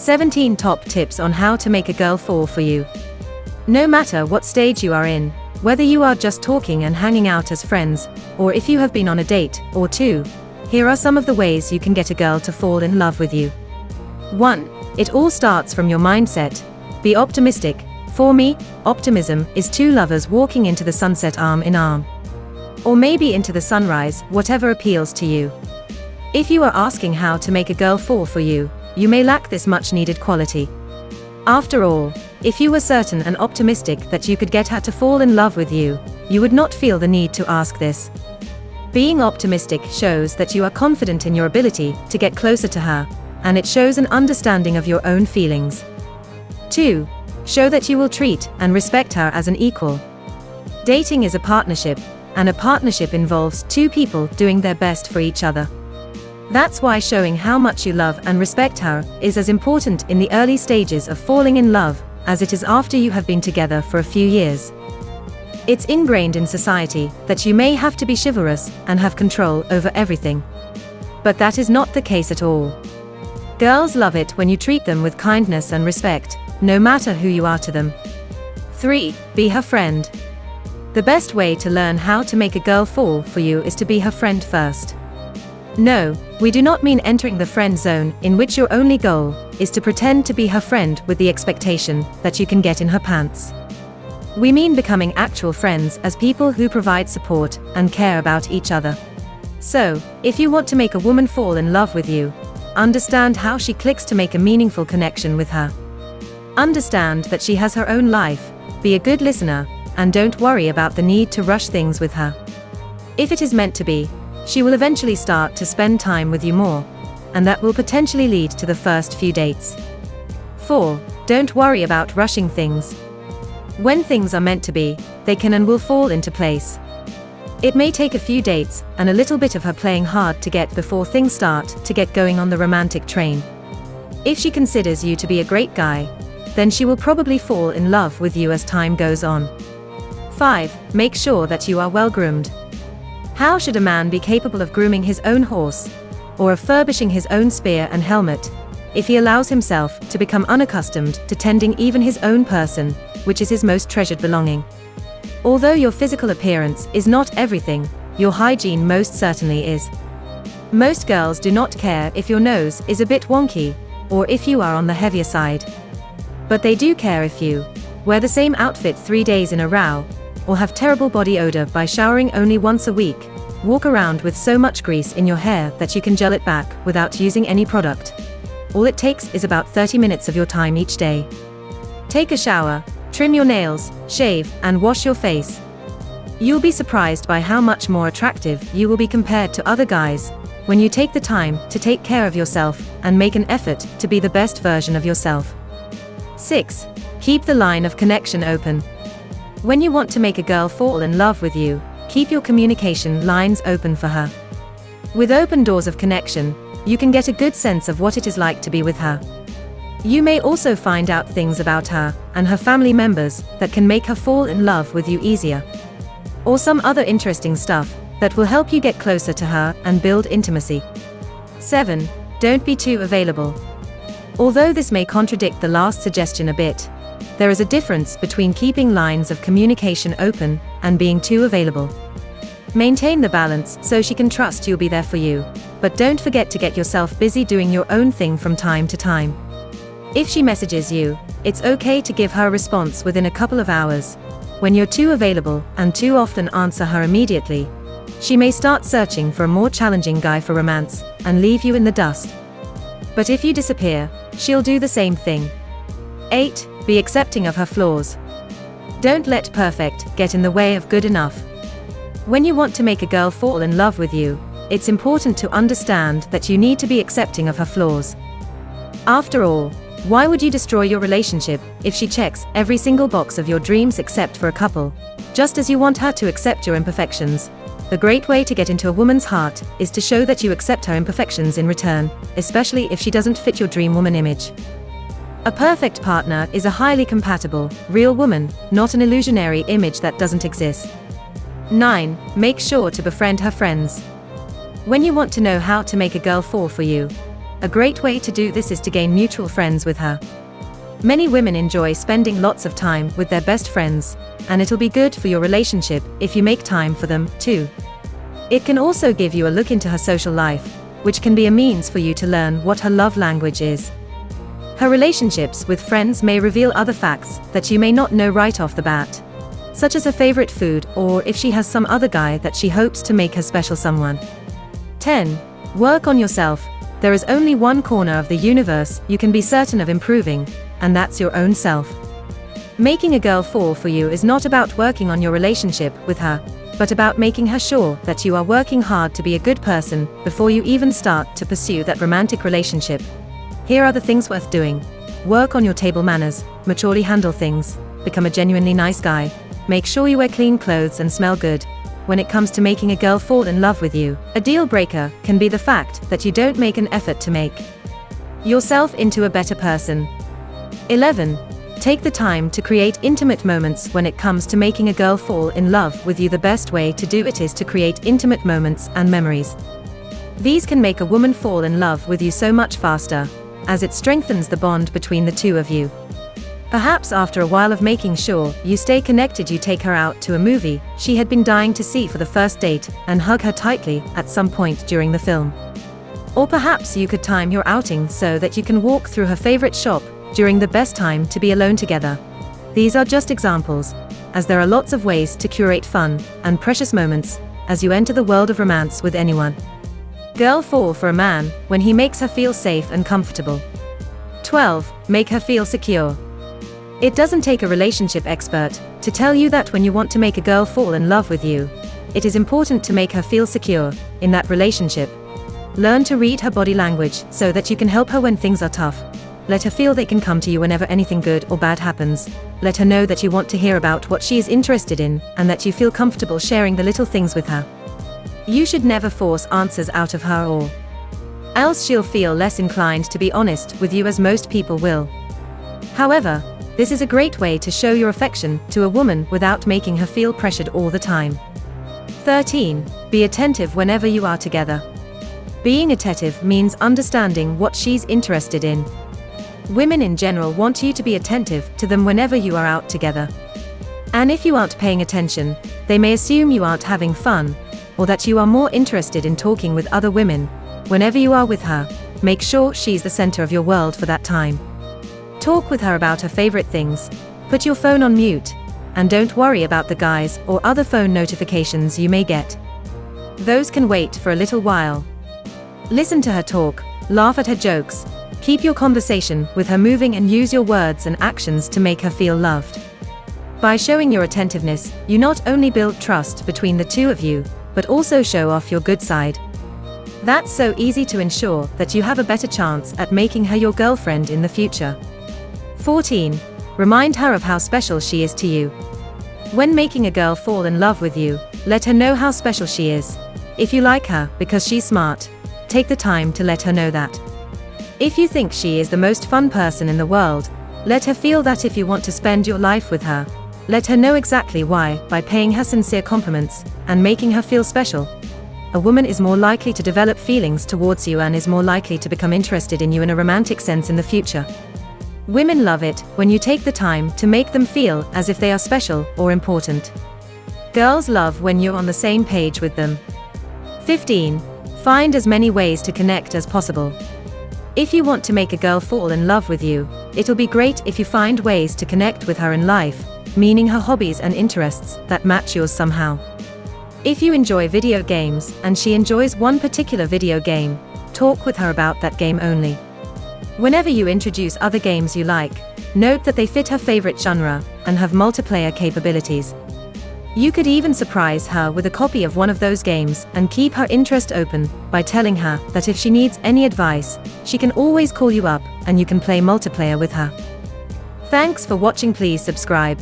17 top tips on how to make a girl fall for you. No matter what stage you are in, whether you are just talking and hanging out as friends, or if you have been on a date or two, here are some of the ways you can get a girl to fall in love with you. 1. It all starts from your mindset. Be optimistic. For me, optimism is two lovers walking into the sunset arm in arm. Or maybe into the sunrise, whatever appeals to you. If you are asking how to make a girl fall for you, you may lack this much needed quality. After all, if you were certain and optimistic that you could get her to fall in love with you, you would not feel the need to ask this. Being optimistic shows that you are confident in your ability to get closer to her, and it shows an understanding of your own feelings. 2. Show that you will treat and respect her as an equal. Dating is a partnership, and a partnership involves two people doing their best for each other. That's why showing how much you love and respect her is as important in the early stages of falling in love as it is after you have been together for a few years. It's ingrained in society that you may have to be chivalrous and have control over everything. But that is not the case at all. Girls love it when you treat them with kindness and respect, no matter who you are to them. 3. Be her friend. The best way to learn how to make a girl fall for you is to be her friend first. No, we do not mean entering the friend zone in which your only goal is to pretend to be her friend with the expectation that you can get in her pants. We mean becoming actual friends as people who provide support and care about each other. So, if you want to make a woman fall in love with you, understand how she clicks to make a meaningful connection with her. Understand that she has her own life, be a good listener, and don't worry about the need to rush things with her. If it is meant to be, she will eventually start to spend time with you more, and that will potentially lead to the first few dates. 4. Don't worry about rushing things. When things are meant to be, they can and will fall into place. It may take a few dates and a little bit of her playing hard to get before things start to get going on the romantic train. If she considers you to be a great guy, then she will probably fall in love with you as time goes on. 5. Make sure that you are well groomed. How should a man be capable of grooming his own horse, or of furbishing his own spear and helmet, if he allows himself to become unaccustomed to tending even his own person, which is his most treasured belonging? Although your physical appearance is not everything, your hygiene most certainly is. Most girls do not care if your nose is a bit wonky, or if you are on the heavier side. But they do care if you wear the same outfit 3 days in a row, or have terrible body odor by showering only once a week, walk around with so much grease in your hair that you can gel it back without using any product. All it takes is about 30 minutes of your time each day. Take a shower, trim your nails, shave, and wash your face. You'll be surprised by how much more attractive you will be compared to other guys when you take the time to take care of yourself and make an effort to be the best version of yourself. 6. Keep the line of connection open. When you want to make a girl fall in love with you, keep your communication lines open for her. With open doors of connection, you can get a good sense of what it is like to be with her. You may also find out things about her and her family members that can make her fall in love with you easier. Or some other interesting stuff that will help you get closer to her and build intimacy. 7. Don't be too available. Although this may contradict the last suggestion a bit, there is a difference between keeping lines of communication open and being too available. Maintain the balance so she can trust you'll be there for you, but don't forget to get yourself busy doing your own thing from time to time. If she messages you, it's okay to give her a response within a couple of hours. When you're too available and too often answer her immediately, she may start searching for a more challenging guy for romance and leave you in the dust. But if you disappear, she'll do the same thing. 8. Be accepting of her flaws. Don't let perfect get in the way of good enough. When you want to make a girl fall in love with you, it's important to understand that you need to be accepting of her flaws. After all, why would you destroy your relationship if she checks every single box of your dreams except for a couple, just as you want her to accept your imperfections? The great way to get into a woman's heart is to show that you accept her imperfections in return, especially if she doesn't fit your dream woman image. A perfect partner is a highly compatible, real woman, not an illusionary image that doesn't exist. 9. Make sure to befriend her friends. When you want to know how to make a girl fall for you, A great way to do this is to gain mutual friends with her. Many women enjoy spending lots of time with their best friends, and it'll be good for your relationship if you make time for them, too. It can also give you a look into her social life, which can be a means for you to learn what her love language is. Her relationships with friends may reveal other facts that you may not know right off the bat, such as her favorite food or if she has some other guy that she hopes to make her special someone. 10. Work on yourself. There is only one corner of the universe you can be certain of improving, and that's your own self. Making a girl fall for you is not about working on your relationship with her, but about making her sure that you are working hard to be a good person before you even start to pursue that romantic relationship. Here are the things worth doing. Work on your table manners, maturely handle things, become a genuinely nice guy, make sure you wear clean clothes and smell good. When it comes to making a girl fall in love with you, a deal breaker can be the fact that you don't make an effort to make yourself into a better person. 11. Take the time to create intimate moments. When it comes to making a girl fall in love with you, the best way to do it is to create intimate moments and memories. These can make a woman fall in love with you so much faster, as it strengthens the bond between the two of you. Perhaps after a while of making sure you stay connected, you take her out to a movie she had been dying to see for the first date and hug her tightly at some point during the film. Or perhaps you could time your outing so that you can walk through her favorite shop during the best time to be alone together. These are just examples, as there are lots of ways to curate fun and precious moments as you enter the world of romance with anyone. Girl fall for a man when he makes her feel safe and comfortable. 12. Make her feel secure. It doesn't take a relationship expert to tell you that when you want to make a girl fall in love with you, it is important to make her feel secure in that relationship. Learn to read her body language so that you can help her when things are tough. Let her feel they can come to you whenever anything good or bad happens. Let her know that you want to hear about what she is interested in and that you feel comfortable sharing the little things with her. You should never force answers out of her, or else she'll feel less inclined to be honest with you, as most people will. However, this is a great way to show your affection to a woman without making her feel pressured all the time. 13. Be attentive whenever you are together. Being attentive means understanding what she's interested in. Women in general want you to be attentive to them whenever you are out together. And if you aren't paying attention, they may assume you aren't having fun, or that you are more interested in talking with other women. Whenever you are with her, make sure she's the center of your world for that time. Talk with her about her favorite things, put your phone on mute, and don't worry about the guys or other phone notifications you may get. Those can wait for a little while. Listen to her talk, laugh at her jokes, keep your conversation with her moving, and use your words and actions to make her feel loved. By showing your attentiveness, you not only build trust between the two of you, but also show off your good side. That's so easy to ensure that you have a better chance at making her your girlfriend in the future. 14. Remind her of how special she is to you. When making a girl fall in love with you, let her know how special she is. If you like her because she's smart, take the time to let her know that. If you think she is the most fun person in the world, let her feel that. If you want to spend your life with her, let her know exactly why by paying her sincere compliments and making her feel special. A woman is more likely to develop feelings towards you and is more likely to become interested in you in a romantic sense in the future. Women love it when you take the time to make them feel as if they are special or important. Girls love when you're on the same page with them. 15. Find as many ways to connect as possible. If you want to make a girl fall in love with you, it'll be great if you find ways to connect with her in life, meaning her hobbies and interests that match yours somehow. If you enjoy video games and she enjoys one particular video game, talk with her about that game only. Whenever you introduce other games you like, note that they fit her favorite genre and have multiplayer capabilities. You could even surprise her with a copy of one of those games and keep her interest open by telling her that if she needs any advice, she can always call you up and you can play multiplayer with her. Thanks for watching. Please subscribe.